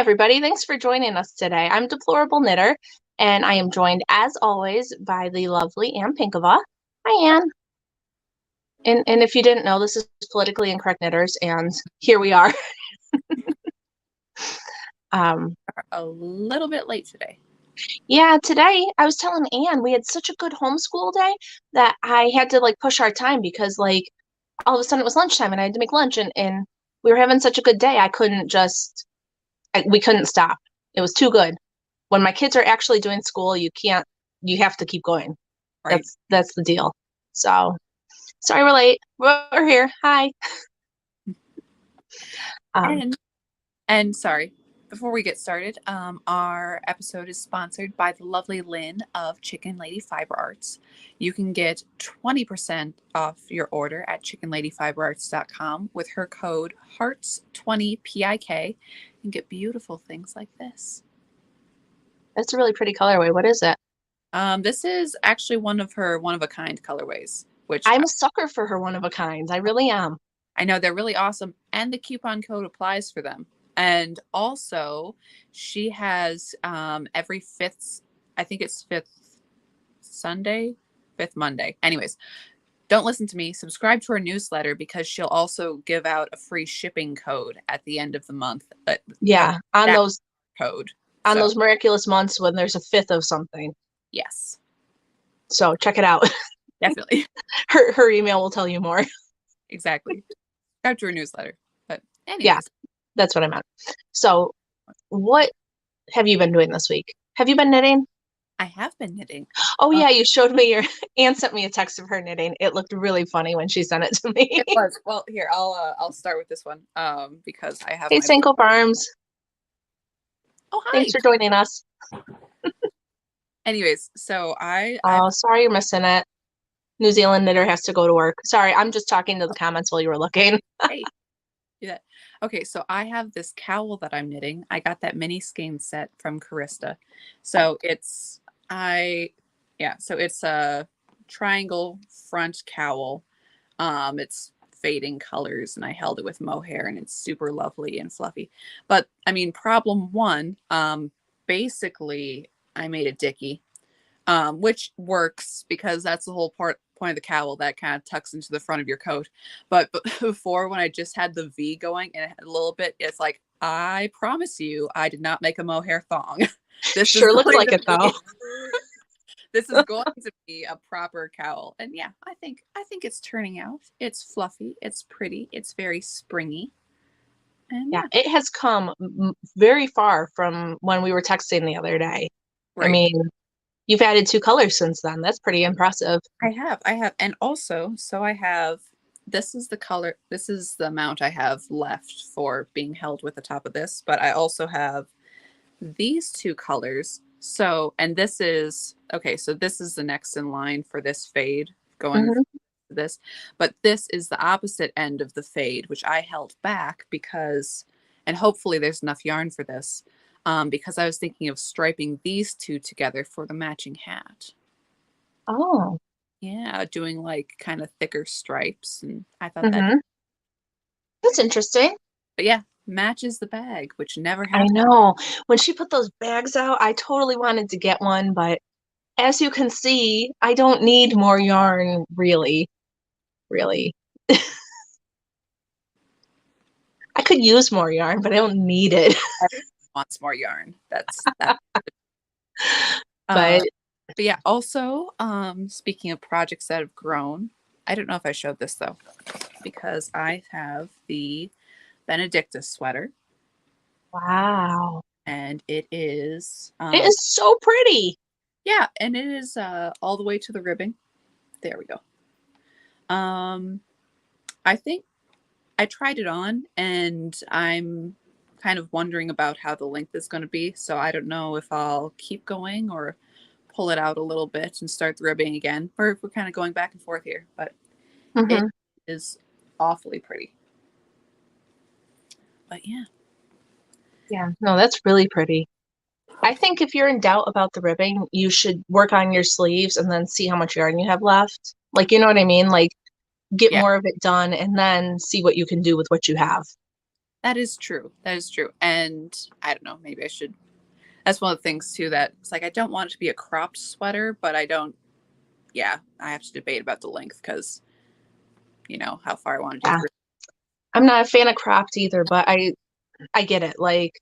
everybody. Thanks for joining us today. I'm Deplorable Knitter, and I am joined, as always, by the lovely Ann Pinkova. Hi, Ann. And if you didn't know, this is Politically Incorrect Knitters, and here we are. A little bit late today. Yeah, today I was telling Ann we had such a good homeschool day that I had to push our time because all of a sudden it was lunchtime and I had to make lunch and we were having such a good day I couldn't we couldn't stop. It was too good. When my kids are actually doing school, you have to keep going. Right. That's the deal. So sorry we're late. We're here. Hi. And sorry, before we get started, our episode is sponsored by the lovely Lynn of Chicken Lady Fiber Arts. You can get 20% off your order at chickenladyfiberarts.com with her code HEARTS20PIK and get beautiful things like this. That's a really pretty colorway. What is it? This is actually one of her one-of-a-kind colorways, which I'm a sucker for her one-of-a-kinds. I really am. I know they're really awesome, and the coupon code applies for them. And also, she has every fifth, I think it's fifth Monday. Anyways, don't listen to me. Subscribe to her newsletter because she'll also give out a free shipping code at the end of the month. Yeah, on those miraculous months when there's a fifth of something. Yes. So check it out. Definitely. Her email will tell you more. Exactly. Subscribe to her newsletter. But anyways. Yeah, that's what I meant. So what have you been doing this week? Have you been knitting? I have been knitting. Oh yeah, you showed me Ann sent me a text of her knitting. It looked really funny when she sent it to me. It was. Well, here, I'll start with this one because I have Hey, Sanko Farms. Oh, hi. Thanks for joining us. Anyways, so sorry you're missing it. New Zealand knitter has to go to work. Sorry, I'm just talking to the comments while you were looking. Hey, do that. Okay, so I have this cowl that I'm knitting. I got that mini skein set from Carista. So it's a triangle front cowl. It's fading colors and I held it with mohair and it's super lovely and fluffy. But I mean, problem one, basically I made a dicky, which works because that's the whole point of the cowl that kind of tucks into the front of your coat. But before, when I just had the V going and it had a little bit, it's like, I promise you, I did not make a mohair thong. This sure looks like it though. This is going to be a proper cowl. And yeah, I think it's turning out. It's fluffy, it's pretty, it's very springy. And yeah, it has come very far from when we were texting the other day. Right. I mean, you've added 2 colors since then. That's pretty impressive. I have. And also, so I have, this is the color, this is the amount I have left for being held with the top of this, but I also have these 2 colors. So, and this is, okay, so this is the next in line for this fade going this, but this is the opposite end of the fade, which I held back because, and hopefully there's enough yarn for this, because I was thinking of striping these 2 together for the matching hat. Oh. Yeah, doing kind of thicker stripes, and I thought that's interesting. But yeah, matches the bag, which never happens. I know. When she put those bags out, I totally wanted to get one, but as you can see, I don't need more yarn, really. Really. I could use more yarn, but I don't need it. Wants more yarn. That's but yeah, also, speaking of projects that have grown, I don't know if I showed this though, because I have the Benedictus sweater. Wow. And it is so pretty. Yeah, and it is all the way to the ribbing. There we go. I think I tried it on and I'm kind of wondering about how the length is going to be. So I don't know if I'll keep going or pull it out a little bit and start the ribbing again. We're kind of going back and forth here, but it is awfully pretty. But yeah. Yeah, no, that's really pretty. I think if you're in doubt about the ribbing, you should work on your sleeves and then see how much yarn you have left. You know what I mean? Get more of it done and then see what you can do with what you have. That is true. That is true. And I don't know, maybe I should. That's one of the things too that it's like I don't want it to be a cropped sweater, but I don't. Yeah, I have to debate about the length because how far I want to do Yeah. through. I'm not a fan of cropped either, but I get it. Like,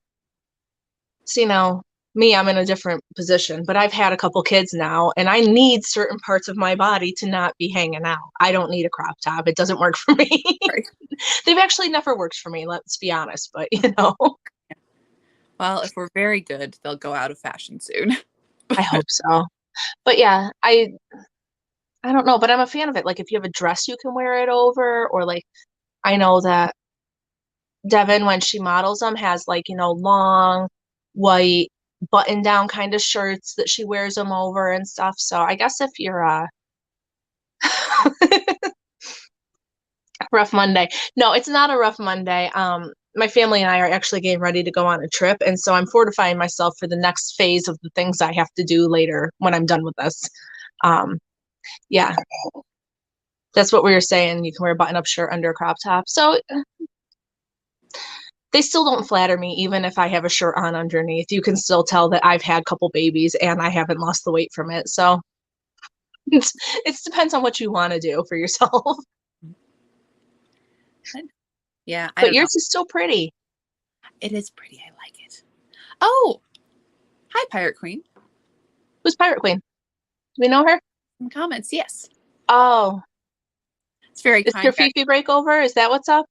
so, me, I'm in a different position, but I've had a couple kids now, and I need certain parts of my body to not be hanging out. I don't need a crop top. It doesn't work for me. Right. They've actually never worked for me, let's be honest, but Well, if we're very good, they'll go out of fashion soon. I hope so. But yeah, I don't know, but I'm a fan of it. Like if you have a dress you can wear it over, or like I know that Devin, when she models them, has like, long white button down kind of shirts that she wears them over and stuff. So I guess if you're rough Monday. No, it's not a rough Monday. My family and I are actually getting ready to go on a trip, and so I'm fortifying myself for the next phase of the things I have to do later when I'm done with this. Um, yeah, that's what we were saying. You can wear a button-up shirt under a crop top. So they still don't flatter me, even if I have a shirt on underneath. You can still tell that I've had a couple babies and I haven't lost the weight from it. So it depends on what you want to do for yourself. Yeah, I But don't know. yours is still pretty. It is pretty. I like it. Oh, hi, Pirate Queen. Who's Pirate Queen? Do we know her? Some comments, yes. Oh, It's very is your kind. Fifi breakover? Is that what's up?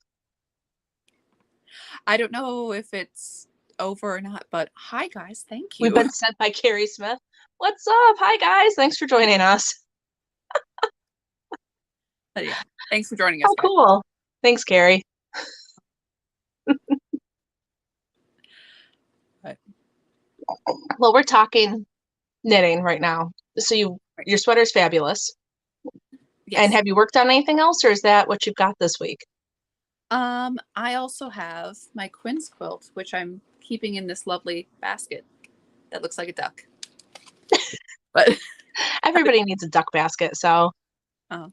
I don't know if it's over or not, but hi, guys. Thank We've you. been sent by Carrie Smith. What's up? Hi, guys. Thanks for joining us. But yeah, thanks for joining us, Oh, guys. cool. Thanks, Carrie. But, Well, we're talking knitting right now. So right. your sweater's fabulous. And Yes. have you worked on anything else, or is that what you've got this week? I also have my Quinn's quilt, which I'm keeping in this lovely basket that looks like a duck. But Everybody needs a duck basket. So, uh,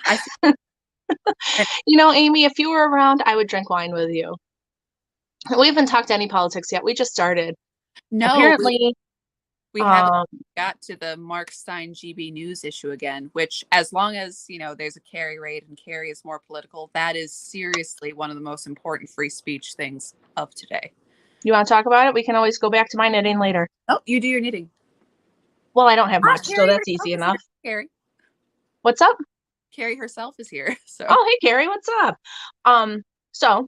I Amy, if you were around, I would drink wine with you. We haven't talked any politics yet. We just started. no, Apparently, we haven't um, got to the Mark Stein GB News issue again, which as long as, there's a Carrie raid and Carrie is more political, that is seriously one of the most important free speech things of today. you want to talk about it? We can always go back to my knitting later. Oh, you do your knitting. Well, I don't have much, so Carrie that's herself easy is here. enough. Carrie. What's up? Carrie herself is here. So Oh, hey, Carrie, what's up? So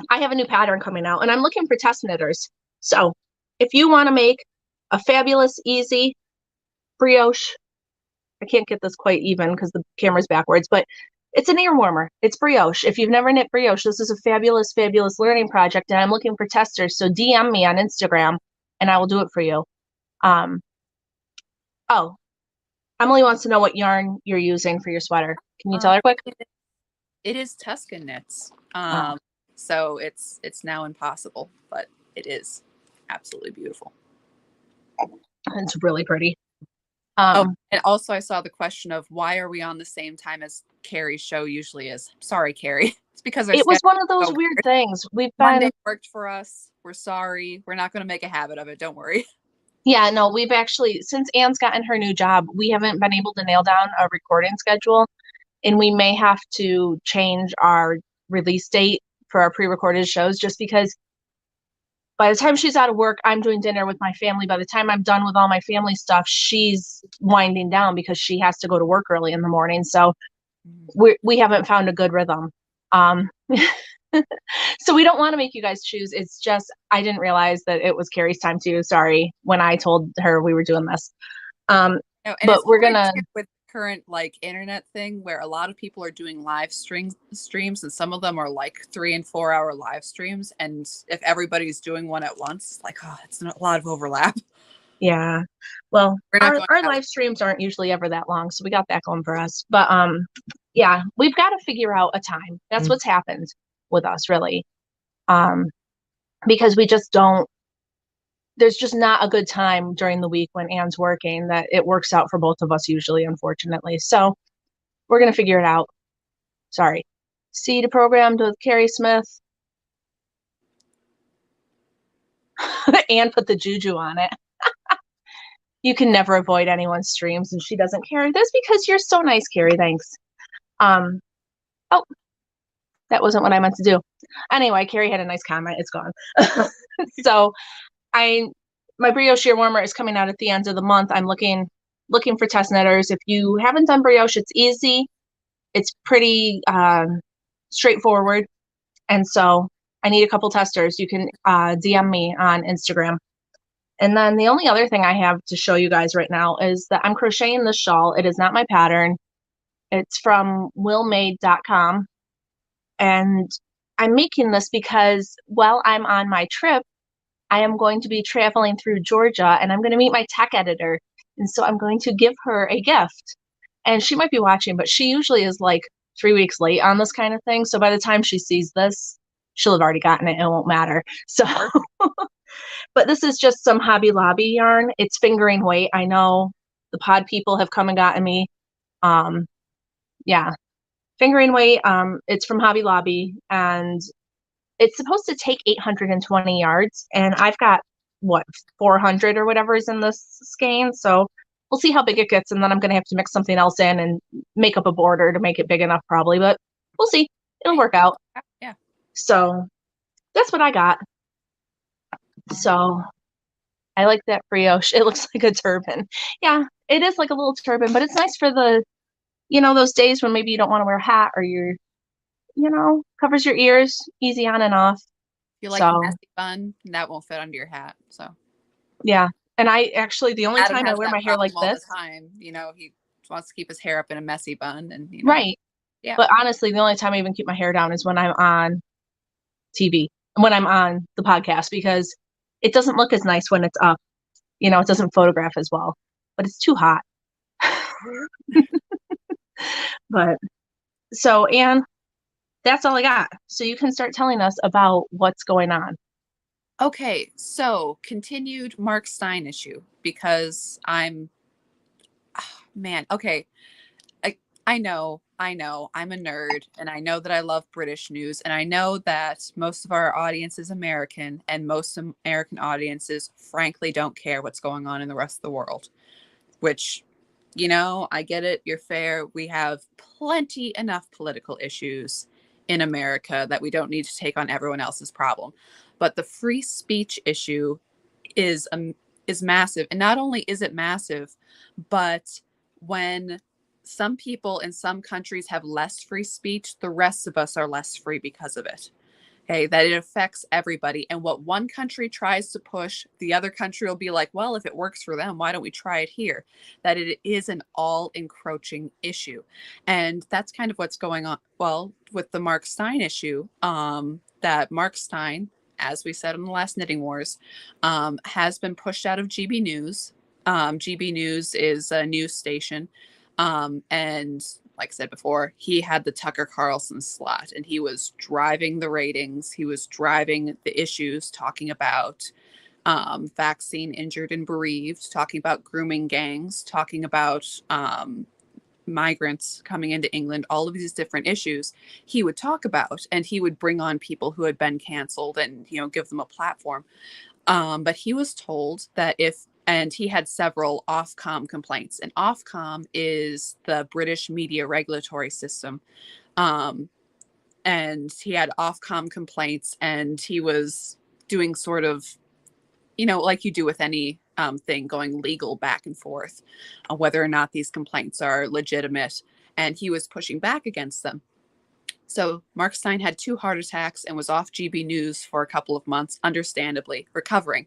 I have a new pattern coming out, and I'm looking for test knitters. So if you want to make a fabulous, easy brioche, I can't get this quite even because the camera's backwards, but it's an ear warmer. It's brioche. If you've never knit brioche, this is a fabulous, fabulous learning project, and I'm looking for testers. So DM me on Instagram, and I will do it for you. Oh, Emily wants to know what yarn you're using for your sweater. Can you tell her quick? it is Tuscan knits. Oh, So it's now impossible, but it is absolutely beautiful. it's really pretty. Oh, and also I saw the question of why are we on the same time as Carrie's show usually is. Sorry, Carrie. It's because our It was schedule one of those so weird weird. things. We've Monday been, worked for us. We're sorry. We're not going to make a habit of it. Don't worry. yeah, no, we've actually, since Anne's gotten her new job, we haven't been able to nail down a recording schedule, and we may have to change our release date for our pre-recorded shows just because by the time she's out of work, I'm doing dinner with my family. By the time I'm done with all my family stuff, she's winding down because she has to go to work early in the morning. So we haven't found a good rhythm. Um, so we don't want to make you guys choose. It's just I didn't realize that it was Carrie's time too. Sorry when I told her we were doing this. No, and But it's we're hard gonna. too with current internet thing where a lot of people are doing live streams and some of them are 3 and 4 hour live streams, and if everybody's doing one at once, it's a lot of overlap. Yeah. Well, We're not going our out. live streams aren't usually ever that long, so we got that going for us. But yeah, we've got to figure out a time. That's what's happened with us, really. Because we just don't. There's just not a good time during the week when Anne's working that it works out for both of us usually, unfortunately. So we're gonna figure it out. Sorry. See the program with Carrie Smith and put the juju on it. You can never avoid anyone's streams, and she doesn't care. That's because you're so nice, Carrie. Thanks. Um, oh, that wasn't what I meant to do. Anyway, Carrie had a nice comment. It's gone. So I my brioche ear warmer is coming out at the end of the month. I'm looking for test knitters. If you haven't done brioche, it's easy. It's pretty straightforward. And so I need a couple testers. You can DM me on Instagram. And then the only other thing I have to show you guys right now is that I'm crocheting this shawl. It is not my pattern. It's from willmade.com. And I'm making this because while I'm on my trip, I am going to be traveling through Georgia and I'm going to meet my tech editor. And so I'm going to give her a gift. And she might be watching, but she usually is like 3 weeks late on this kind of thing. So by the time she sees this, she'll have already gotten it. It won't matter. So, but this is just some Hobby Lobby yarn. It's fingering weight. I know the pod people have come and gotten me. Yeah, fingering weight. It's from Hobby Lobby and it's supposed to take 820 yards, and I've got what 400 or whatever is in this skein. So we'll see how big it gets, and then I'm gonna have to mix something else in and make up a border to make it big enough, probably. But we'll see. It'll work out. Yeah. So that's what I got. So I like that brioche. It looks like a turban. Yeah, it is like a little turban, but it's nice for the, those days when maybe you don't want to wear a hat or covers your ears, easy on and off. If you like So messy bun, that won't fit under your hat. So yeah. And I actually, the only Adam time I has wear that my hair problem like all this, the time. He wants to keep his hair up in a messy bun, and right. yeah. But honestly, the only time I even keep my hair down is when I'm on TV, when I'm on the podcast, because it doesn't look as nice when it's up. It doesn't photograph as well, but it's too hot. But so, Anne, that's all I got. So you can start telling us about what's going on. Okay, so continued Mark Stein issue because man, okay. I know, I'm a nerd and I know that I love British news and I know that most of our audience is American and most American audiences frankly don't care what's going on in the rest of the world, which, I get it. You're fair. We have plenty enough political issues in America that we don't need to take on everyone else's problem. But the free speech issue is massive. And not only is it massive, but when some people in some countries have less free speech, the rest of us are less free because of it. Okay, that it affects everybody. And what one country tries to push, the other country will be like, well, if it works for them, why don't we try it here? That it is an all encroaching issue. And that's kind of what's going on. Well, with the Mark Stein issue, that Mark Stein, as we said in the last Knitting Wars, has been pushed out of GB News. GB News is a news station. And like I said before, he had the Tucker Carlson slot and he was driving the ratings. He was driving the issues, talking about vaccine injured and bereaved, talking about grooming gangs, talking about migrants coming into England, all of these different issues he would talk about. And he would bring on people who had been canceled and, give them a platform. But he was told that and he had several Ofcom complaints. And Ofcom is the British media regulatory system. And he had Ofcom complaints and he was doing sort of, like you do with any thing, going legal back and forth on whether or not these complaints are legitimate. And he was pushing back against them. So Mark Stein had 2 heart attacks and was off GB News for a couple of months, understandably, recovering.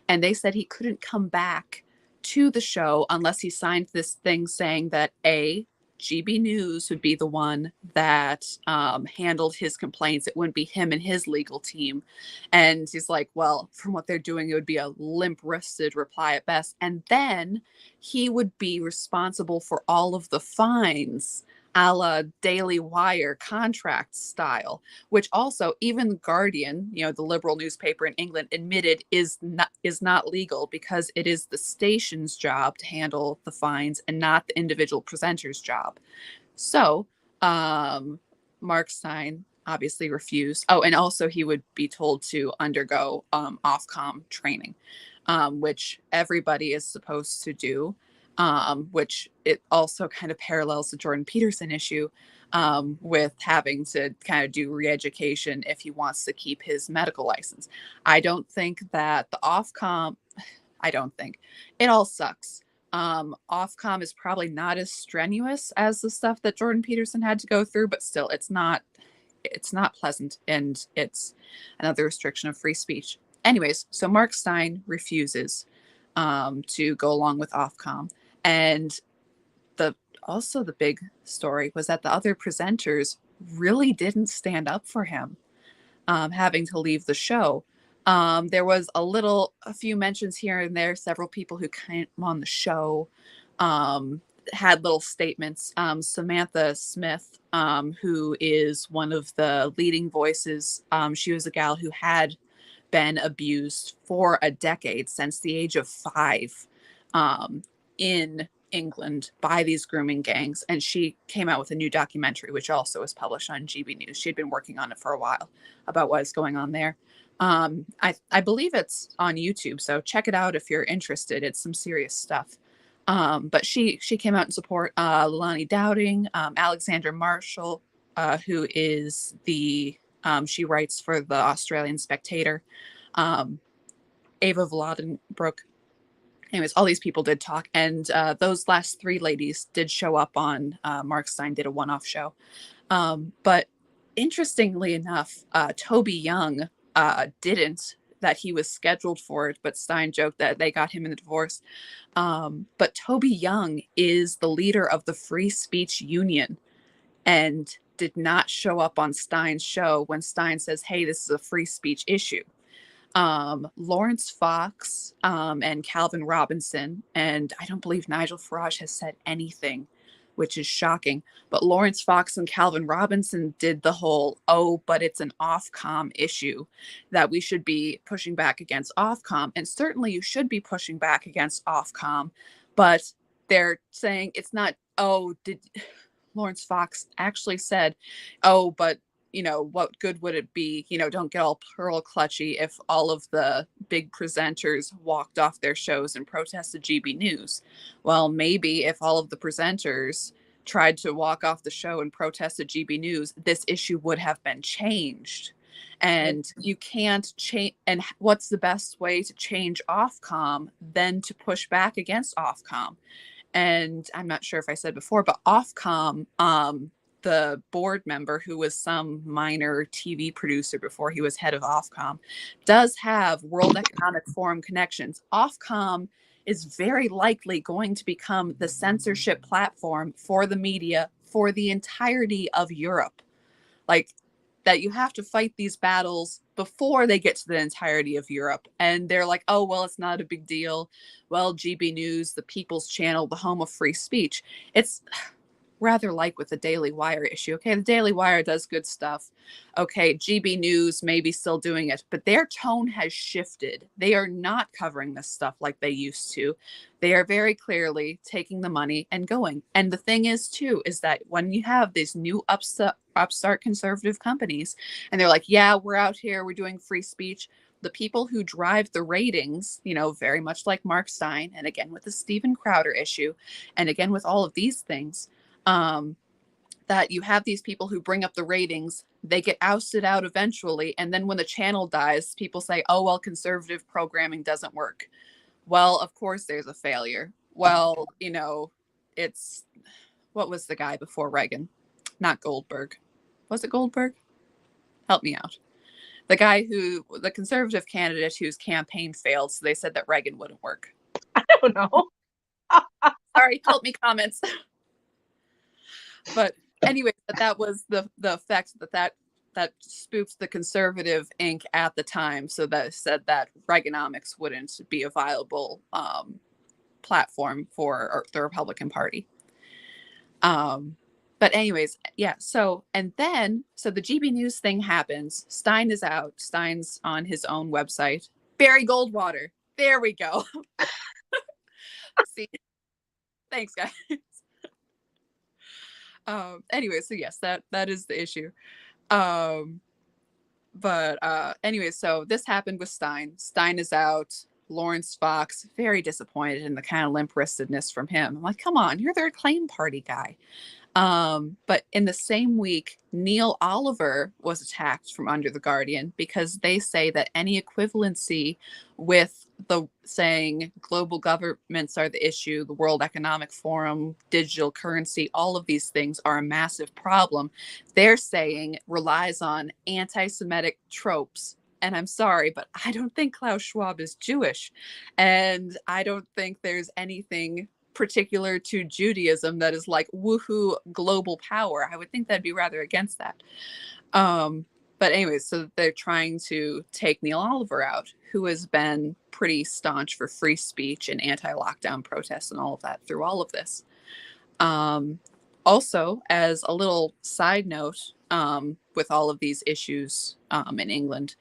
And they said he couldn't come back to the show unless he signed this thing saying that GB News would be the one that handled his complaints. It wouldn't be him and his legal team. And he's like, well, from what they're doing, it would be a limp-wristed reply at best. And then he would be responsible for all of the fines, a la Daily Wire contract style, which also even The Guardian, the liberal newspaper in England, admitted is not legal because it is the station's job to handle the fines and not the individual presenter's job. So Mark Stein obviously refused. Oh, and also he would be told to undergo Ofcom training, which everybody is supposed to do, which it also kind of parallels the Jordan Peterson issue, with having to kind of do re-education if he wants to keep his medical license. I don't think that the Ofcom, I don't think it all sucks. Ofcom is probably not as strenuous as the stuff that Jordan Peterson had to go through, but still, it's not pleasant, and it's another restriction of free speech. Anyways, so Mark Stein refuses to go along with Ofcom, and the also the big story was that the other presenters really didn't stand up for him, having to leave the show. There was a few mentions here and there. Several people who came on the show had little statements. Samantha Smith, who is one of the leading voices, she was a gal who had been abused for a decade, since the age of 5, in England by these grooming gangs. And she came out with a new documentary, which also was published on GB News. She'd been working on it for a while about what is going on there. I believe it's on YouTube, so check it out if you're interested. It's some serious stuff. But she came out in support. Lonnie Dowding, Alexandra Marshall, who is she writes for the Australian Spectator, Ava Vladenbroek. Anyways, all these people did talk, and those last 3 ladies did show up on Mark Stein did a one-off show. But interestingly enough, Toby Young didn't, that he was scheduled for it, but Stein joked that they got him in the divorce. But Toby Young is the leader of the Free Speech Union and did not show up on Stein's show when Stein says, hey, this is a free speech issue. Lawrence Fox and Calvin Robinson, and I don't believe Nigel Farage has said anything, which is shocking. But Lawrence Fox and Calvin Robinson did the whole, oh, but it's an Ofcom issue, that we should be pushing back against Ofcom. And certainly you should be pushing back against Ofcom, but they're saying it's not, oh, did Lawrence Fox actually said, oh, but what good would it be? Don't get all pearl clutchy if all of the big presenters walked off their shows and protested GB News. Well, maybe if all of the presenters tried to walk off the show and protested GB News, this issue would have been changed. And you can't change. And what's the best way to change Ofcom than to push back against Ofcom? And I'm not sure if I said before, but Ofcom, the board member, who was some minor TV producer before he was head of Ofcom, does have World Economic Forum connections. Ofcom is very likely going to become the censorship platform for the media for the entirety of Europe. Like, that you have to fight these battles before they get to the entirety of Europe. And they're like, oh, well, it's not a big deal. Well, GB News, the People's Channel, the home of free speech. It's rather like with the Daily Wire issue. Okay, the Daily Wire does good stuff. Okay, GB News may be still doing it, but their tone has shifted. They are not covering this stuff like they used to. They are very clearly taking the money and going. And the thing is, too, is that when you have these new upstart conservative companies, and they're like, yeah, we're out here, we're doing free speech, the people who drive the ratings, very much like Mark Stein, and again with the Steven Crowder issue, and again with all of these things, that you have these people who bring up the ratings, they get ousted out eventually, and then when the channel dies, people say, oh, well, conservative programming doesn't work. Well, of course there's a failure. Well, it's, what was the guy before Reagan? Not Goldberg. Was it Goldberg? Help me out. The conservative candidate whose campaign failed, so they said that Reagan wouldn't work. I don't know. Sorry, help me, comments. But anyway, that was the effect that spoofed the conservative ink at the time, so that said that Reaganomics wouldn't be a viable platform for the Republican Party. But anyways, yeah. So the GB News thing happens. Stein is out. Stein's on his own website. Barry Goldwater. There we go. See, thanks, guys. Anyway, so yes, that is the issue. Um, but anyway, so this happened with Stein. Stein is out. Lawrence Fox, very disappointed in the kind of limp wristedness from him. I'm like, come on, you're their claim party guy. But in the same week, Neil Oliver was attacked from Under the Guardian because they say that any equivalency with the saying global governments are the issue, the World Economic Forum, digital currency, all of these things are a massive problem. They're saying relies on anti Semitic tropes. And I'm sorry, but I don't think Klaus Schwab is Jewish. And I don't think there's anything particular to Judaism that is like woohoo global power. I would think that'd be rather against that. But anyways, so they're trying to take Neil Oliver out, who has been pretty staunch for free speech and anti-lockdown protests and all of that through all of this. Also, as a little side note, with all of these issues in England,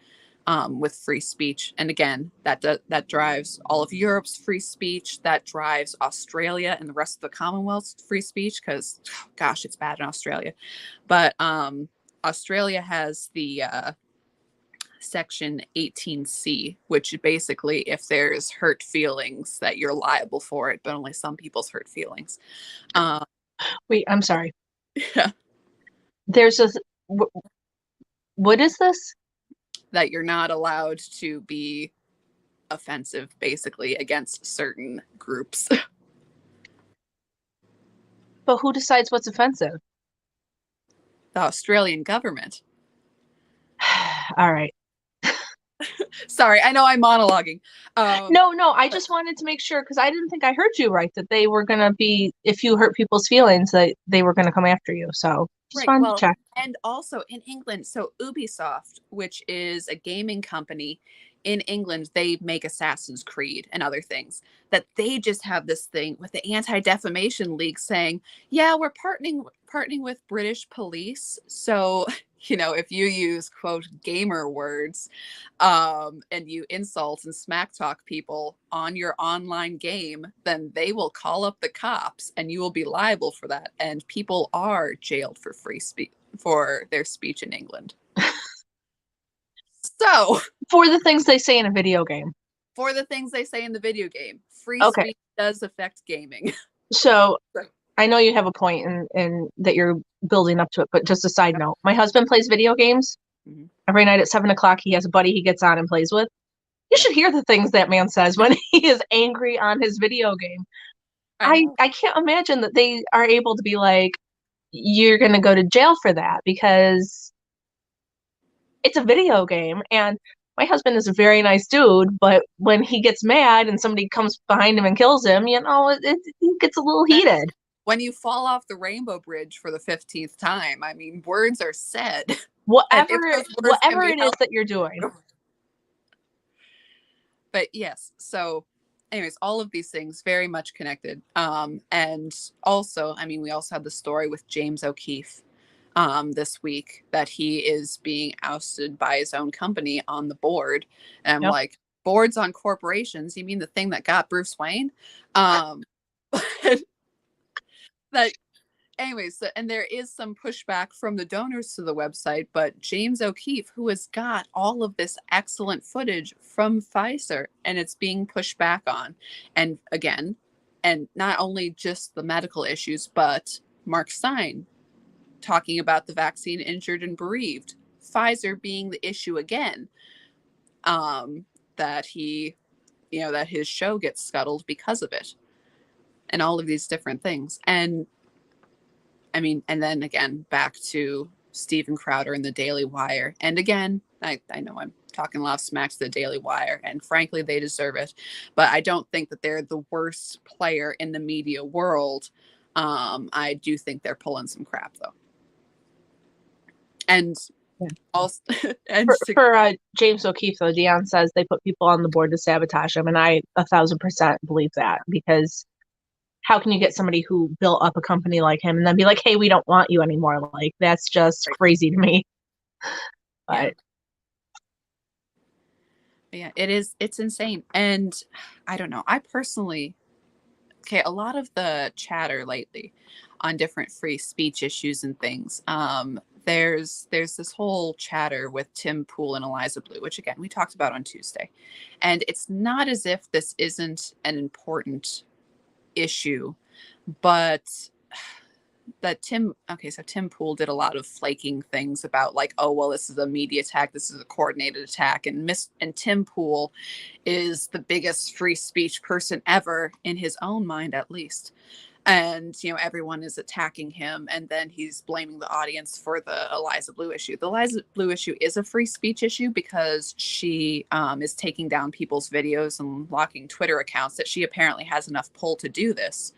with free speech. And again, that drives all of Europe's free speech. That drives Australia and the rest of the Commonwealth's free speech because, gosh, it's bad in Australia. But Australia has the Section 18C, which basically, if there's hurt feelings, that you're liable for it, but only some people's hurt feelings. Wait, I'm sorry. Yeah. There's a what is this? That you're not allowed to be offensive, basically, against certain groups. But who decides what's offensive? The Australian government. All right. Sorry, I know I'm monologuing. No, I just wanted to make sure because I didn't think I heard you right that they were gonna be if you hurt people's feelings that they were gonna come after you. So just Right. wanted Well, to check. and also in England, so Ubisoft, which is a gaming company in England, they make Assassin's Creed and other things. That they just have this thing with the Anti-Defamation League saying, "Yeah, we're partnering with British police. So, if you use quote gamer words, and you insult and smack talk people on your online game, then they will call up the cops and you will be liable for that. And people are jailed for free speech for their speech in England." So, For the things they say in a video game. for the things they say in the video game, free Okay. speech does affect gaming. So I know you have a point in that you're building up to it, but just a side note. My husband plays video games. Mhm. Every night at 7 o'clock, he has a buddy he gets on and plays with. You should hear the things that man says when he is angry on his video game. I can't imagine that they are able to be like, you're going to go to jail for that because it's a video game. And my husband is a very nice dude, but when he gets mad and somebody comes behind him and kills him, it gets a little heated. When you fall off the Rainbow Bridge for the 15th time, I mean, words are said. Whatever it is that you're doing. But yes, so anyways, all of these things very much connected. And also, I mean, we also had the story with James O'Keefe this week that he is being ousted by his own company on the board. And I'm Yep. like, boards on corporations? You mean the thing that got Bruce Wayne? That anyways, and there is some pushback from the donors to the website, but James O'Keefe, who has got all of this excellent footage from Pfizer, and it's being pushed back on. And again, and not only just the medical issues, but Mark Stein talking about the vaccine injured and bereaved, Pfizer being the issue again, that he, that his show gets scuttled because of it, and all of these different things. And I mean, and then again, back to Steven Crowder and the Daily Wire. And again, I know I'm talking a lot of smack to the Daily Wire, and frankly, they deserve it. But I don't think that they're the worst player in the media world. I do think they're pulling some crap, though. And also, and for James O'Keefe, though, Dion says they put people on the board to sabotage him, and I 1,000% believe that because how can you get somebody who built up a company like him and then be like, hey, we don't want you anymore? Like, that's just crazy to me. But yeah, it's insane. And I don't know. I personally okay, a lot of the chatter lately on different free speech issues and things. There's this whole chatter with Tim Pool and Eliza Blue, which again we talked about on Tuesday, and it's not as if this isn't an important issue, but that Tim Pool did a lot of flaking things about like, oh well, this is a media attack, this is a coordinated attack, and Tim Pool is the biggest free speech person ever in his own mind, at least. And everyone is attacking him, and then he's blaming the audience for the Eliza Blue issue. The Eliza Blue issue is a free speech issue because she is taking down people's videos and locking Twitter accounts, that she apparently has enough pull to do this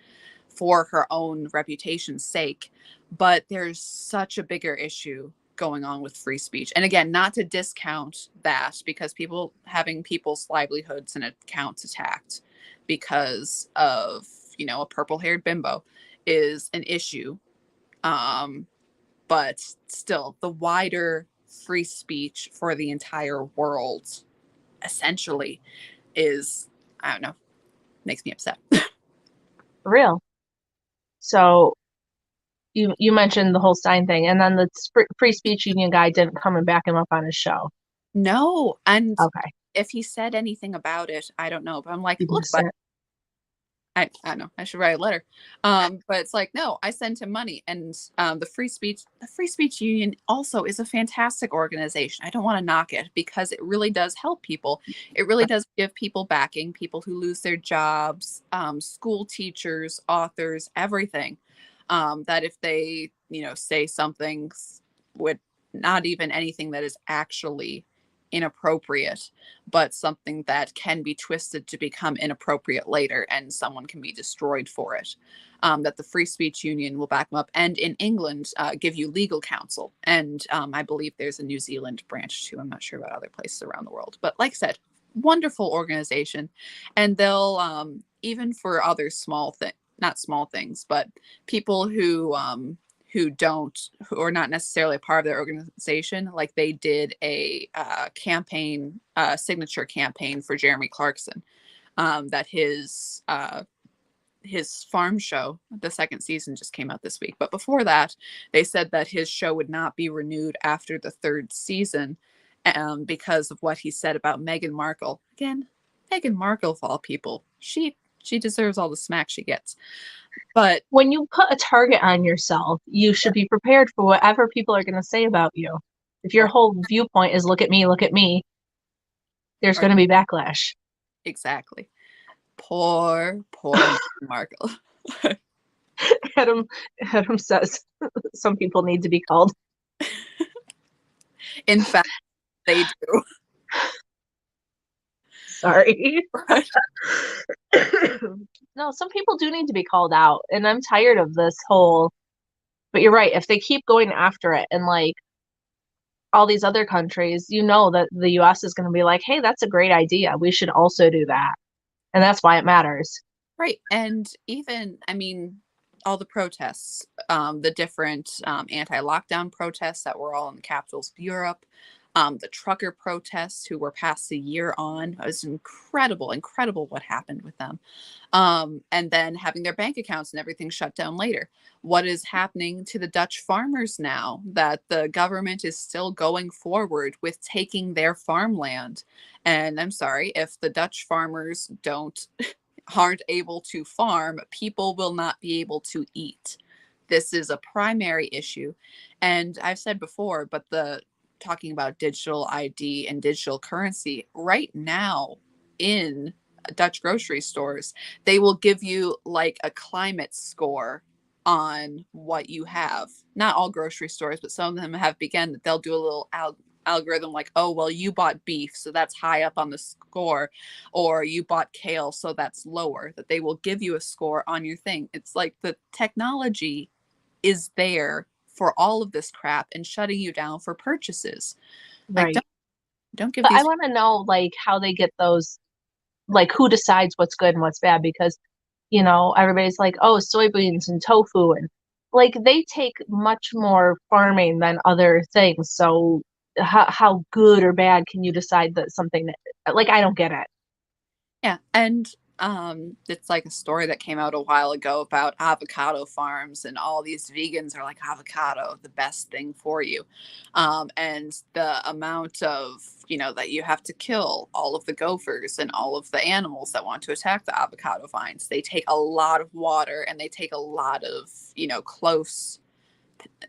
for her own reputation's sake. But there's such a bigger issue going on with free speech. And again, not to discount that, because people having people's livelihoods and accounts attacked because of, a purple-haired bimbo is an issue. But still, the wider free speech for the entire world essentially is, I don't know, makes me upset. For real. So you mentioned the whole Stein thing, and then the free speech union guy didn't come and back him up on his show. No, and Okay. if he said anything about it, I don't know. But I'm like, You look, missed but it. I don't know. I should write a letter. But it's like, no, I sent him money, and the Free Speech Union also is a fantastic organization. I don't want to knock it because it really does help people. It really does give people backing, people who lose their jobs, school teachers, authors, everything. That if they, say something with not even anything that is actually inappropriate, but something that can be twisted to become inappropriate later, and someone can be destroyed for it. That the Free Speech Union will back them up, and in England, give you legal counsel. And I believe there's a New Zealand branch too. I'm not sure about other places around the world, but like I said, wonderful organization, and they'll even for other not small things, but people who are not necessarily a part of their organization, like they did a campaign, signature campaign for Jeremy Clarkson, that his farm show, the second season just came out this week. But before that, they said that his show would not be renewed after the third season, because of what he said about Meghan Markle. Again, Meghan Markle, of all people, she deserves all the smack she gets. But when you put a target on yourself, you should be prepared for whatever people are going to say about you. If your right, whole viewpoint is look at me, there's going to be backlash. Exactly. Poor Meghan Markle. Adam says some people need to be called. In fact, they do. Sorry. No, some people do need to be called out, and I'm tired of this whole. But you're right. If they keep going after it, and like all these other countries, that the U.S. is going to be like, "Hey, that's a great idea. We should also do that," and that's why it matters. Right. And even, I mean, all the protests, the different anti-lockdown protests that were all in the capitals of Europe, the trucker protests who were passed a year on. It was incredible what happened with them. And then having their bank accounts and everything shut down later. What is happening to the Dutch farmers now that the government is still going forward with taking their farmland? And I'm sorry, if the Dutch farmers aren't able to farm, people will not be able to eat. This is a primary issue. And I've said before, but talking about digital ID and digital currency right now in Dutch grocery stores, they will give you like a climate score on what you have. Not all grocery stores, but some of them have begun that they'll do a little algorithm like, oh, well, you bought beef, so that's high up on the score, or you bought kale, so that's lower, that they will give you a score on your thing. It's like the technology is there for all of this crap and shutting you down for purchases. Like, Right. don't give But I these. want to know like how they get those, like who decides what's good and what's bad, because everybody's like, oh, soybeans and tofu, and like they take much more farming than other things. So how good or bad can you decide that something that, like, I don't get it. Yeah, and It's like a story that came out a while ago about avocado farms, and all these vegans are like, avocado, the best thing for you. And the amount of, that you have to kill all of the gophers and all of the animals that want to attack the avocado vines. They take a lot of water, and they take a lot of, close,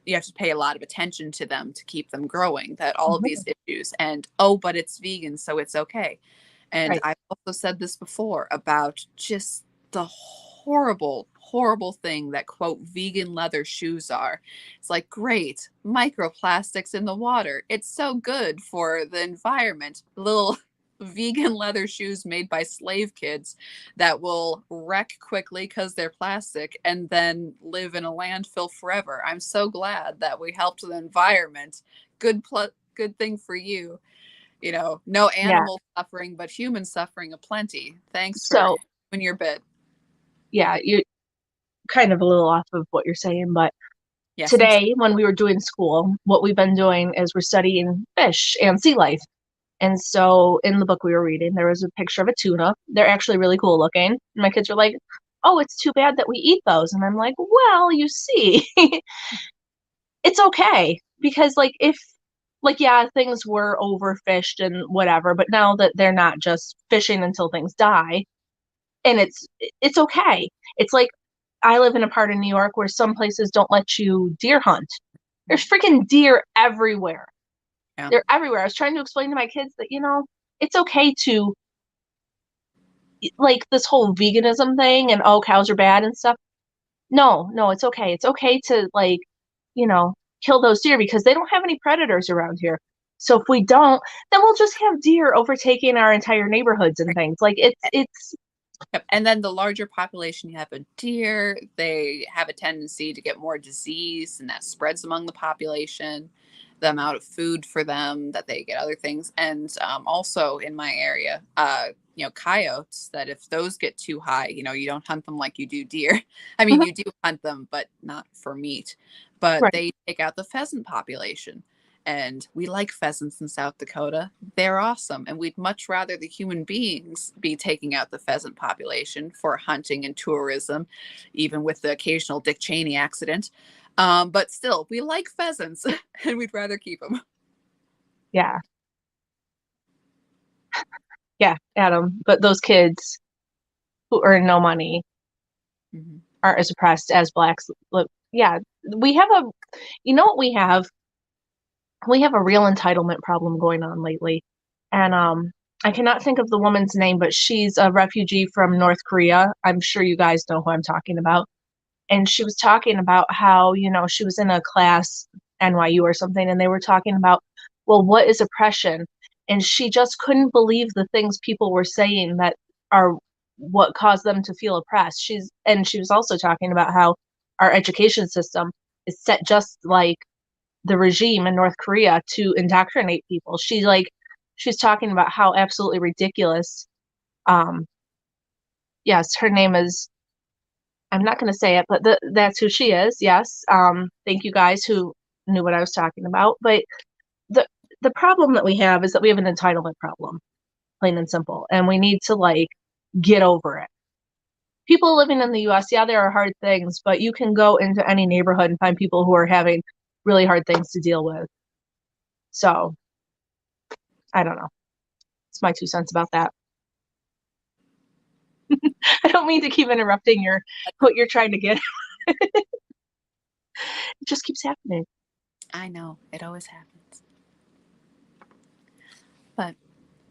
you have to pay a lot of attention to them to keep them growing, that all of these Mhm. issues. And oh, but it's vegan, so it's okay. And Right. I've also said this before about just the horrible, horrible thing that, quote, vegan leather shoes are. It's like, great, microplastics in the water. It's so good for the environment. Little vegan leather shoes made by slave kids that will wreck quickly because they're plastic and then live in a landfill forever. I'm so glad that we helped the environment. Good thing for you. No Yeah. animal suffering, but human suffering aplenty. Thanks for So, doing your bit. yeah, you're kind of a little off of what you're saying, but Yes, I'm sorry. today when we were doing school, what we've been doing is we're studying fish and sea life. And so in the book we were reading, there was a picture of a tuna. They're actually really cool looking. And my kids were like, "Oh, it's too bad that we eat those." And I'm like, "Well, you see, it's okay because like if like yeah, things were overfished and whatever, but now that they're not just fishing until things die, and it's okay. It's like I live in a part of New York where some places don't let you deer hunt. There's freaking deer everywhere. Yeah. They're everywhere. I was trying to explain to my kids that, it's okay to like this whole veganism thing and oh, cows are bad and stuff. No, no, it's okay. It's okay to like, you know, kill those deer because they don't have any predators around here. So if we don't, then we'll just have deer overtaking our entire neighborhoods and things. Like it's Yep. And then the larger population you have of deer, they have a tendency to get more disease, and that spreads among the population. The amount of food for them that they get other things, and also in my area, coyotes. That if those get too high, you don't hunt them like you do deer. I mean, you do hunt them, but not for meat. But right. they take out the pheasant population, and we like pheasants in South Dakota. They're awesome. And we'd much rather the human beings be taking out the pheasant population for hunting and tourism, even with the occasional Dick Cheney accident. But still, we like pheasants and we'd rather keep them. Yeah. Yeah, Adam. But those kids who earn no money Mm-hmm. aren't as oppressed as blacks. Look, yeah, we have a, you know what we have? We have a real entitlement problem going on lately. And I cannot think of the woman's name, but she's a refugee from North Korea. I'm sure you guys know who I'm talking about. And she was talking about how, she was in a class, NYU or something, and they were talking about, well, what is oppression? And she just couldn't believe the things people were saying that are what caused them to feel oppressed. She was also talking about how our education system is set just like the regime in North Korea to indoctrinate people. She's talking about how absolutely ridiculous. Um, yes, her name is. I'm not going to say it, but that's who she is. Yes. Thank you guys who knew what I was talking about. But the the problem that we have is that we have an entitlement problem, plain and simple, and we need to like get over it. People living in the U.S., yeah, there are hard things, but you can go into any neighborhood and find people who are having really hard things to deal with. So I don't know. It's my 2 cents about that. I don't mean to keep interrupting your what you're trying to get. It just keeps happening. I know, it always happens. But,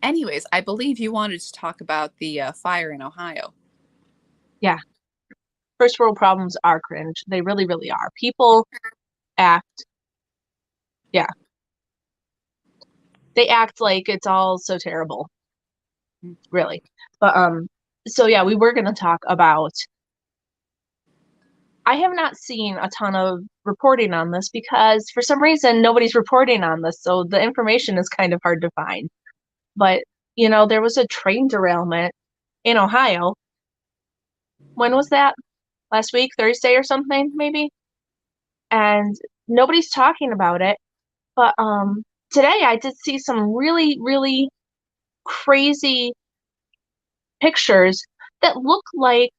anyways, I believe you wanted to talk about the fire in Ohio. Yeah. First world problems are cringe. They really, really are. People act, yeah, they act like it's all so terrible, really. But so yeah, we were gonna talk about I have not seen a ton of reporting on this because for some reason nobody's reporting on this, so the information is kind of hard to find. But there was a train derailment in Ohio. When was that? Last week, Thursday or something, maybe? And nobody's talking about it. But today I did see some really, really crazy pictures that look like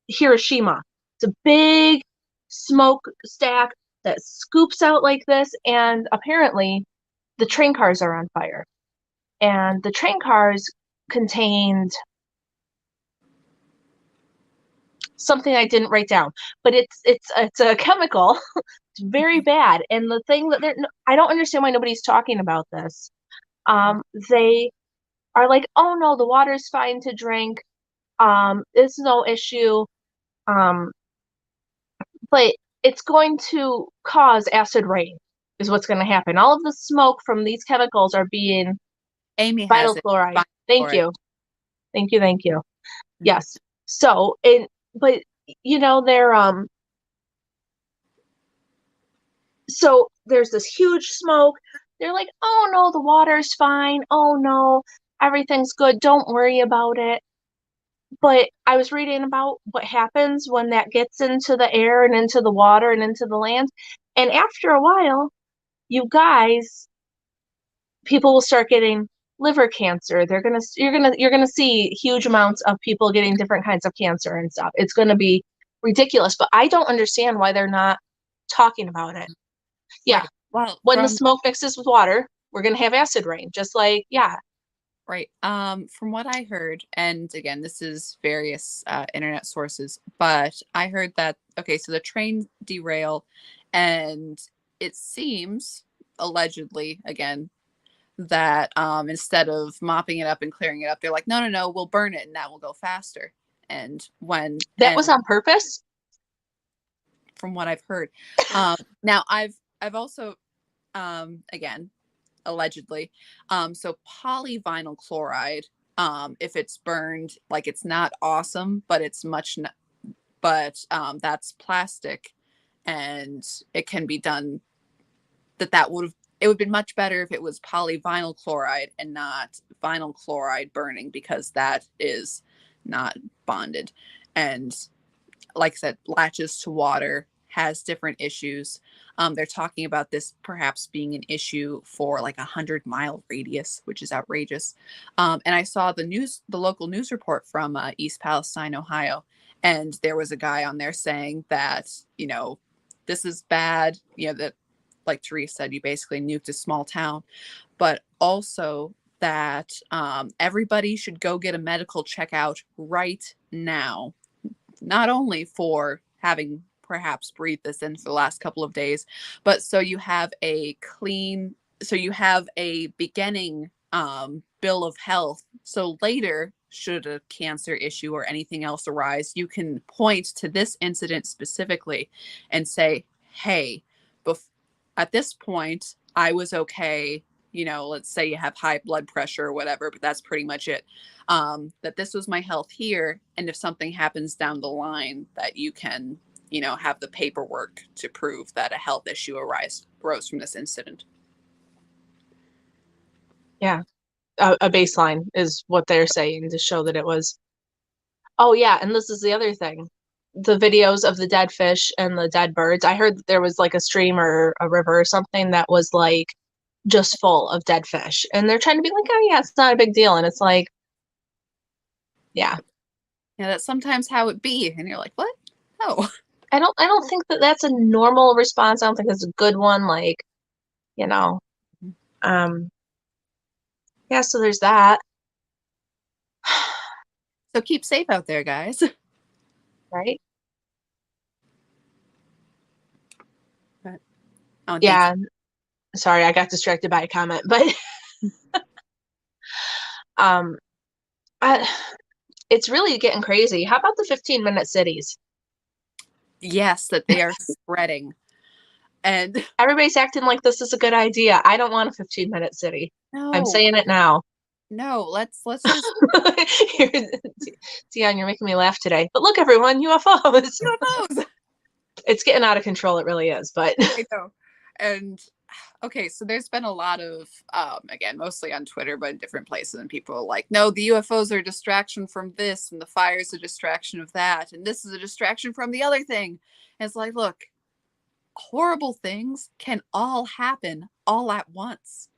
Hiroshima. It's a big smokestack that scoops out like this, and apparently the train cars are on fire. And the train cars contained something I didn't write down, but it's a chemical. It's very bad. And the thing that I don't understand why nobody's talking about this. They are like, oh no, the water's fine to drink. It's no issue. Um, but it's going to cause acid rain, is what's going to happen. All of the smoke from these chemicals are being Amy has vinyl it. chloride. Vinyl Thank chloride. you. Thank you. Thank you. Mhm. Yes. So, but they're so there's this huge smoke. They're like, "Oh no, the water's fine. Oh no, everything's good. Don't worry about it." But I was reading about what happens when that gets into the air and into the water and into the land. And after a while, you guys, people will start getting liver cancer. You're gonna see huge amounts of people getting different kinds of cancer and stuff. It's gonna be ridiculous. But I don't understand why they're not talking about it. Yeah, Right. Well, when the smoke mixes with water, we're gonna have acid rain. Just like, yeah. right. From what I heard, and again, this is various internet sources, but I heard that okay, so the train derail, and it seems allegedly again that instead of mopping it up and clearing it up, they're like, no, no, no, we'll burn it and that will go faster. That was on purpose? From what I've heard, now I've also again allegedly. So polyvinyl chloride, if it's burned, like it's not awesome, but it's but that's plastic, and it can be done. That would have it would have been much better if it was polyvinyl chloride and not vinyl chloride burning, because that is not bonded, and like I said, latches to water, has different issues. They're talking about this perhaps being an issue for like 100-mile radius, which is outrageous. And I saw the local news report from East Palestine, Ohio, and there was a guy on there saying that this is bad. That, like Therese said, you basically nuked a small town, but also that everybody should go get a medical checkout right now, not only for having perhaps breathed this in for the last couple of days, but so you have a beginning bill of health. So later, should a cancer issue or anything else arise, you can point to this incident specifically and say, hey, at this point, I was okay. Let's say you have high blood pressure or whatever, but that's pretty much it. That this was my health here. And if something happens down the line, that you can, have the paperwork to prove that a health issue arose from this incident. Yeah. A baseline is what they're saying to show that it was. Oh yeah, and this is the other thing. The videos of the dead fish and the dead birds. I heard that there was like a stream or a river or something that was like just full of dead fish. And they're trying to be like, oh yeah, it's not a big deal. And it's like, yeah. Yeah, that's sometimes how it be. And you're like, what? No. I don't think that that's a normal response. I don't think it's a good one. Like, you know, um, yeah, so there's that. So keep safe out there, guys. Right? But, oh, thank you. Yeah. Sorry, I got distracted by a comment, but um I, it's really getting crazy. How about the 15-minute cities? Yes, that they are spreading. And Everybody's acting like this is a good idea. I don't want a 15-minute city. I'm no, saying it now. no, let's just Dion, you're making me laugh today. But look, everyone, UFOs. UFOs. It's getting out of control. It really is. But I know. And okay, so there's been a lot of again, mostly on Twitter, but in different places, and people are like, no, the UFOs are a distraction from this, and the fire's a distraction of that, and this is a distraction from the other thing. And it's like, look, horrible things can all happen all at once.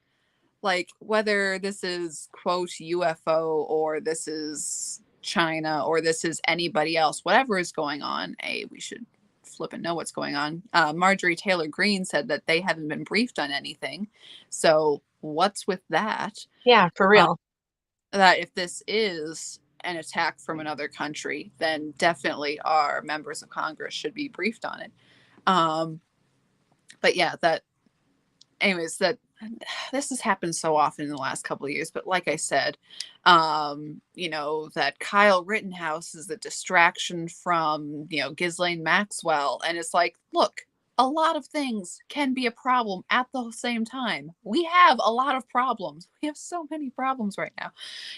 Like whether this is quote UFO or this is China or this is anybody else, whatever is going on, we should flip and know what's going on. Marjorie Taylor Greene said that they haven't been briefed on anything. So what's with that? Yeah, for real. That if this is an attack from another country, then definitely our members of Congress should be briefed on it. But yeah, that anyways, that this has happened so often in the last couple of years. But like I said, that Kyle Rittenhouse is a distraction from, Ghislaine Maxwell. And it's like, look, a lot of things can be a problem at the same time. We have a lot of problems. We have so many problems right now.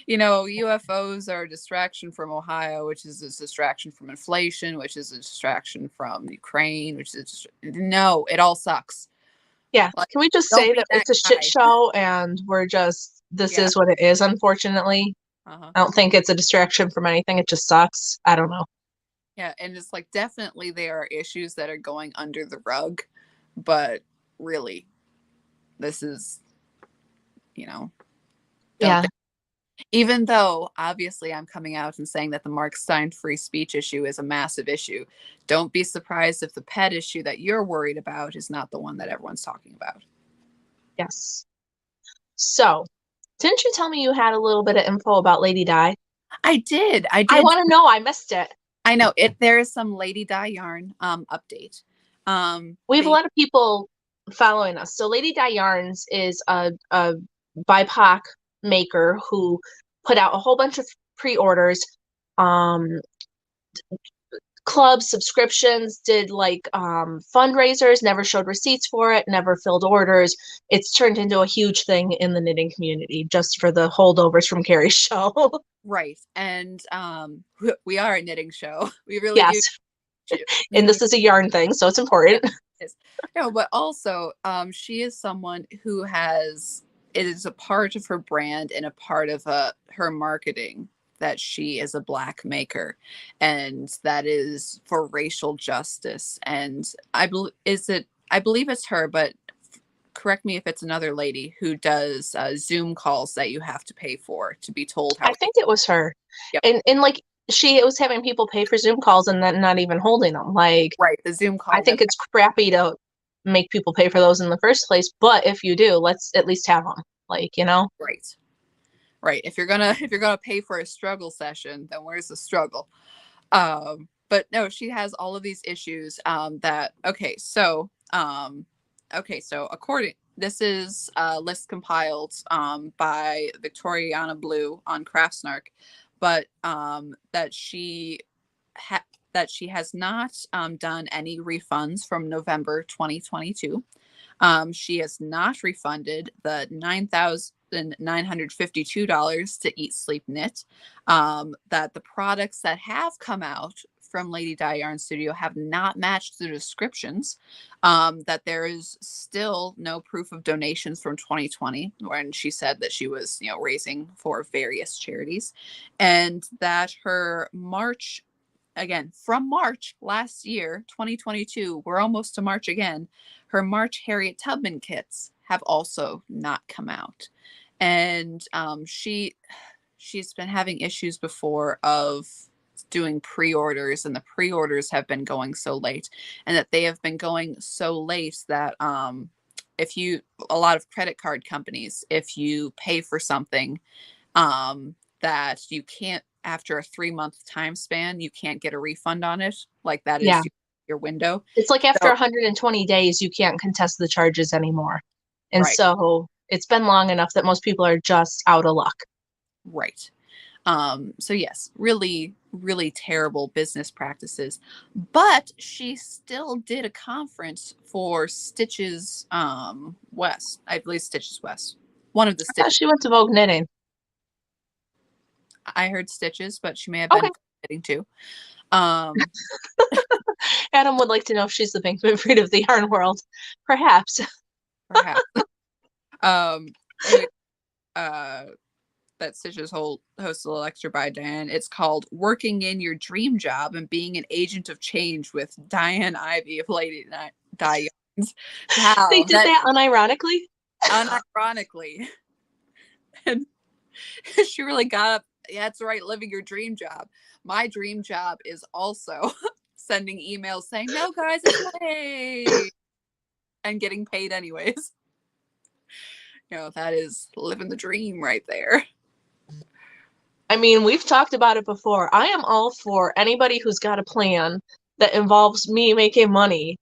UFOs are a distraction from Ohio, which is a distraction from inflation, which is a distraction from Ukraine, which is no, it all sucks. Yeah. Like, Can we just don't say be that that it's a shit guy. show and this Yeah. is what it is, unfortunately. Uh-huh. I don't think it's a distraction from anything. It just sucks. I don't know. Yeah, and it's like definitely there are issues that are going under the rug, but really, this is, don't Yeah. think. Even though obviously I'm coming out and saying that the Mark Stein free speech issue is a massive issue, don't be surprised if the pet issue that you're worried about is not the one that everyone's talking about. Yes. So, didn't you tell me you had a little bit of info about Lady Di? I did. I want to know. I missed it. I know it. There is some Lady Di yarn update. We have a lot of people following us. So Lady Di Yarns is a BIPOC maker who put out a whole bunch of pre-orders, clubs, subscriptions, did like fundraisers, never showed receipts for it, never filled orders. It's turned into a huge thing in the knitting community just for the holdovers from Carrie's show. Right. And we are a knitting show. We really Yes. do. And this is a yarn thing, so it's important. No, but also she is someone who it is a part of her brand and a part of her marketing that she is a Black maker, and that is for racial justice. And I believe it's her, but correct me if it's another lady who does Zoom calls that you have to pay for to be told how. I think it was her. Yep. And like she was having people pay for Zoom calls and then not even holding them. Like, right, the Zoom call. I think it's crappy to make people pay for those in the first place, but if you do, let's at least have them. Like, Right. If you're gonna pay for a struggle session, then where's the struggle? But no, she has all of these issues so according, this is a list compiled by Victoriana Blue on Craftsnark, but that she has not done any refunds from November 2022. She has not refunded the $9,952 to Eat Sleep Knit. That the products that have come out from Lady Di Yarn Studio have not matched the descriptions. That there is still no proof of donations from 2020, when she said that she was, raising for various charities, and that her March, again, from March last year, 2022, we're almost to March again, her March Harriet Tubman kits have also not come out. And she's been having issues before of doing pre-orders, and the pre-orders have been going so late, and that they have been going so late that a lot of credit card companies, if you pay for something that you can't, after a 3-month time span, you can't get a refund on it. Like that is your window. It's like after 120 days, you can't contest the charges anymore. And so it's been long enough that most people are just out of luck. Right. So yes, really, really terrible business practices. But she still did a conference for Stitches West. I believe Stitches West. One of the I thought Stitches. she went to Vogue Knitting. I heard Stitches, but she may have been knitting too. Adam would like to know if she's the Pinkman Fried of the yarn world. Perhaps. That Stitches hosted a lecture by Diane. It's called "Working in Your Dream Job and Being an Agent of Change" with Diane Ivy of Lady Di Yarns. Wow, they did that unironically. Unironically, and she really got up. that's right, living your dream job. My dream job is also sending emails saying, no, guys, it's late, and getting paid anyways. That is living the dream right there. I mean, we've talked about it before. I am all for anybody who's got a plan that involves me making money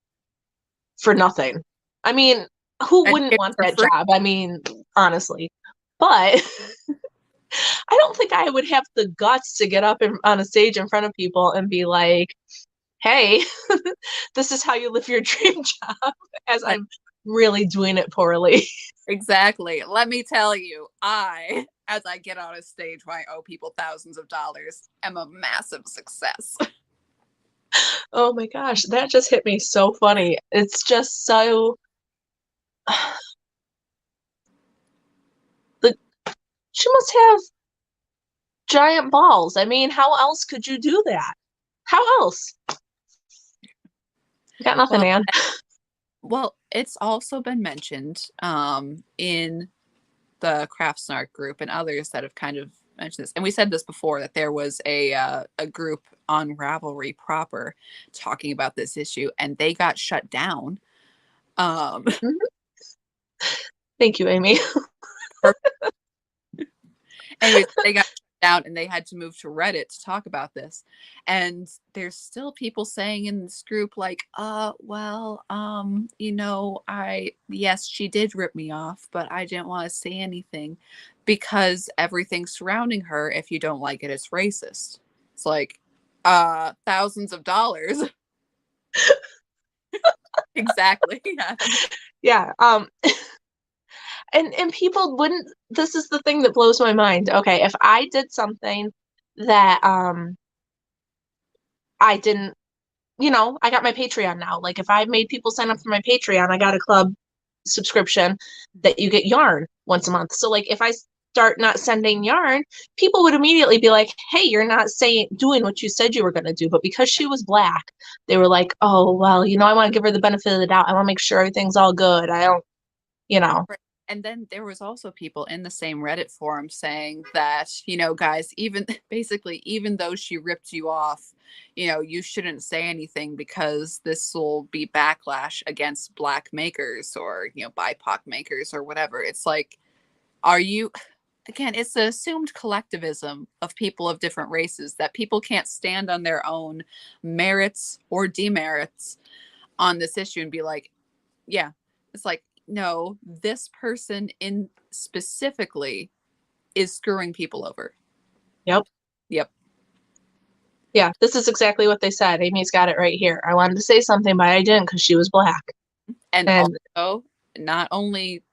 for nothing. I mean, who And wouldn't it's want for that free. job? I mean, honestly. But I don't think I would have the guts to get up on a stage in front of people and be like, hey, this is how you live your dream job, as I'm really doing it poorly. Exactly. Let me tell you, as I get on a stage where I owe people thousands of dollars, am a massive success. Oh my gosh, that just hit me so funny. It's just so the she must have giant balls. I mean, how else could you do that? How else? Got nothing, Well, Ann. well, it's also been mentioned in the Craft Snark group and others that have kind of mentioned this. And we said this before, that there was a group on Ravelry proper talking about this issue, and they got shut down. Mhm. Thank you, Amy. Anyways, they got shut down and they had to move to Reddit to talk about this. And there's still people saying in this group, like, well, yes, she did rip me off, but I didn't want to say anything because everything surrounding her, if you don't like it, it's racist. It's like, thousands of dollars. Exactly. Yeah. Yeah. And people wouldn't, this is the thing that blows my mind. Okay, if I did something that I didn't, I got my Patreon now. Like if I made people sign up for my Patreon, I got a club subscription that you get yarn once a month. So like if I start not sending yarn, people would immediately be like, "Hey, you're not doing what you said you were going to do." But because she was black, they were like, "Oh, well, I want to give her the benefit of the doubt. I want to make sure everything's all good. I don't, you know." Right. And then there was also people in the same Reddit forum saying that, guys, even basically, even though she ripped you off, you shouldn't say anything because this will be backlash against black makers or, BIPOC makers or whatever. It's like, again, it's the assumed collectivism of people of different races that people can't stand on their own merits or demerits on this issue and be like, yeah, it's like, no, this person in specifically is screwing people over. Yep. Yep. Yeah, this is exactly what they said. Amy's got it right here. I wanted to say something, but I didn't because she was black. And And also, not only,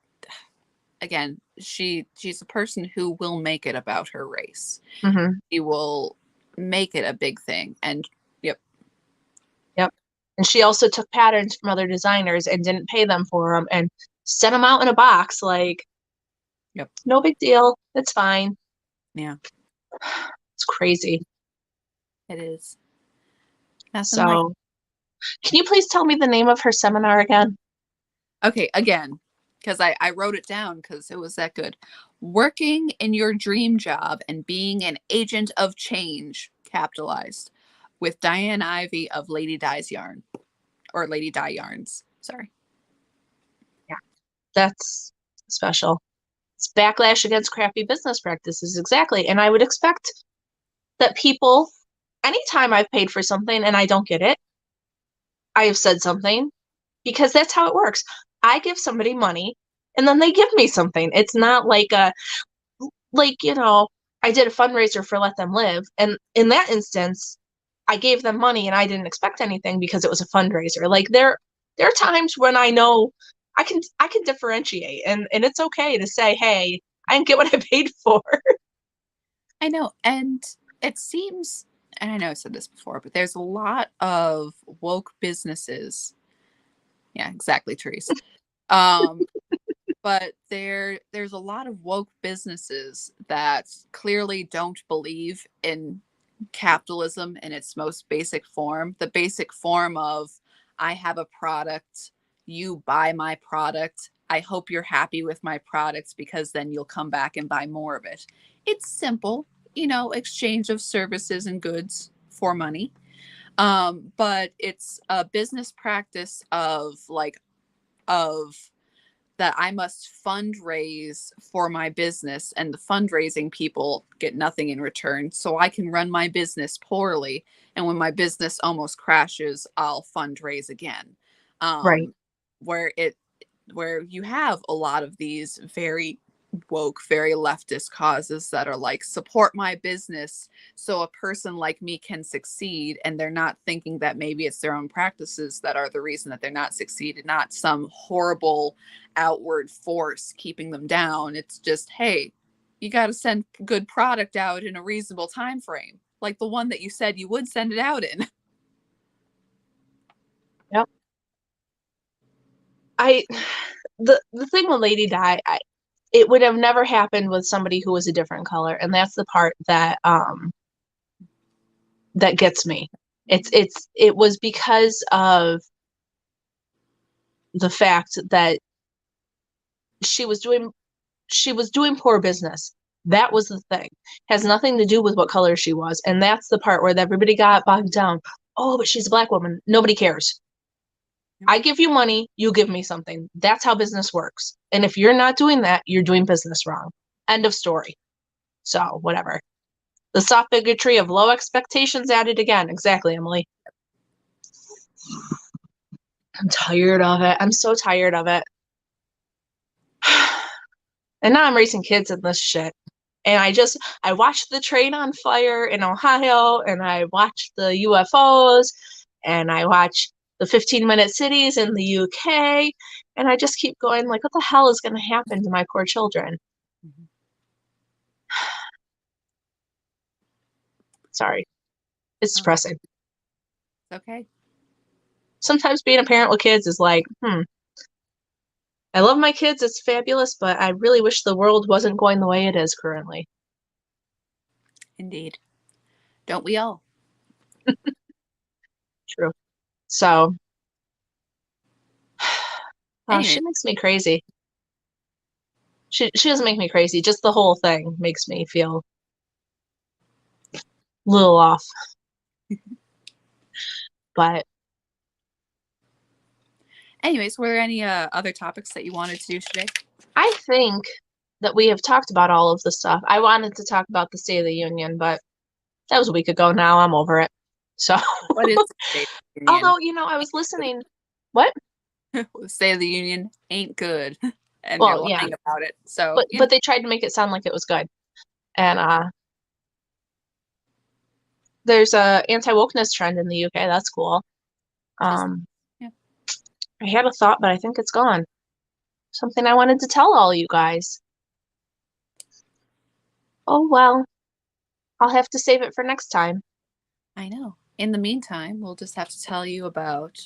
again, she's a person who will make it about her race. mhm, She will make it a big thing. And yep. yep. And she also took patterns from other designers and didn't pay them for them and sent them out in a box. Like, Yep. no big deal. It's fine. Yeah, It's crazy. it is. Nothing like. So, can you please tell me the name of her seminar again? Okay, again, because I wrote it down because it was that good. Working in your dream job and being an agent of change, capitalized, with Diane Ivy of Lady Dye's Yarn, or Lady Dye Yarns. Sorry. Yeah, that's special. It's backlash against crappy business practices. Exactly. And I would expect that people, anytime I've paid for something and I don't get it, I have said something because that's how it works. I give somebody money and then they give me something. It's not like I did a fundraiser for Let Them Live. And in that instance, I gave them money and I didn't expect anything because it was a fundraiser. Like there are times when I know I can differentiate and it's okay to say, hey, I didn't get what I paid for. I know. And it seems, and I know I said this before, but there's a lot of woke businesses. Yeah, exactly, Therese. Um, but there's a lot of woke businesses that clearly don't believe in capitalism in its most basic form, the basic form of, I have a product, you buy my product, I hope you're happy with my products because then you'll come back and buy more of it. It's simple, exchange of services and goods for money. But it's a business practice of that I must fundraise for my business, and the fundraising people get nothing in return. So I can run my business poorly, and when my business almost crashes, I'll fundraise again. Right. Um, where you have a lot of these very woke, very leftist causes that are like, support my business so a person like me can succeed. And they're not thinking that maybe it's their own practices that are the reason that they're not succeeding, not some horrible outward force keeping them down. It's just, hey, you got to send good product out in a reasonable time frame, like the one that you said you would send it out in. Yep. I the thing with Lady Di, it would have never happened with somebody who was a different color, and that's the part that that gets me. It was because of the fact that she was doing poor business. That was the thing. Has nothing to do with what color she was, and that's the part where everybody got bogged down. Oh, but she's a black woman. Nobody cares. I give you money, you give me something. That's how business works. And if you're not doing that, you're doing business wrong. End of story. So, whatever. The soft bigotry of low expectations added again. Exactly, Emily. I'm tired of it. I'm so tired of it. And now I'm raising kids in this shit. And I watched the train on fire in Ohio, and I watched the UFOs, and I watched the 15-minute cities in the UK, and I just keep going, like, what the hell is going to happen to my poor children? Mm-hmm. Sorry. It's depressing. Okay. Sometimes being a parent with kids is like, I love my kids, it's fabulous, but I really wish the world wasn't going the way it is currently. Indeed. Don't we all? True. So, Anyway, she makes me crazy. She doesn't make me crazy. Just the whole thing makes me feel a little off. But anyways, were there any other topics that you wanted to do today? I think that we have talked about all of the stuff. I wanted to talk about the State of the Union, but that was a week ago now. I'm over it. So, What is the State of the Union? although, I was listening. What? The State of the Union ain't good, and you're Well, yeah, lying about it. So, but they tried to make it sound like it was good. And there's a anti-wokeness trend in the UK. That's cool. Yeah. I had a thought, but I think it's gone. Something I wanted to tell all you guys. Oh, well, I'll have to save it for next time. I know. In the meantime, we'll just have to tell you about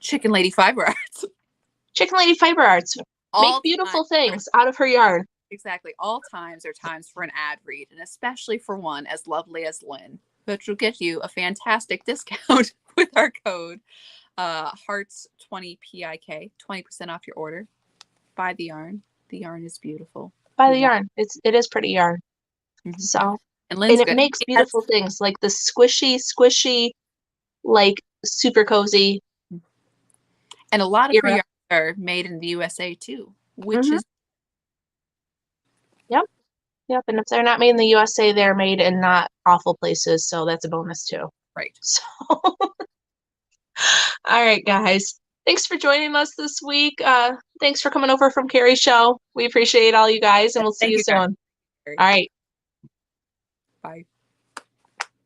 Chicken Lady Fiber Arts. Chicken Lady Fiber Arts. Make beautiful things out of her yarn. Exactly. All times are times for an ad read, and especially for one as lovely as Lynn, which will get you a fantastic discount with our code Hearts20PIK, 20% off your order. Buy the yarn. The yarn is beautiful. Buy the yarn. It is pretty yarn. Mm-hmm. So, and Lynn's it good. makes beautiful things like the squishy, like super cozy. And a lot of her yarns are made in the USA too, which is. Yep. And if they're not made in the USA, they're made in not awful places. So that's a bonus too. Right. So, all right, guys. Thanks for joining us this week. Thanks for coming over from Carrie's show. We appreciate all you guys, and we'll see you soon. All right. Bye.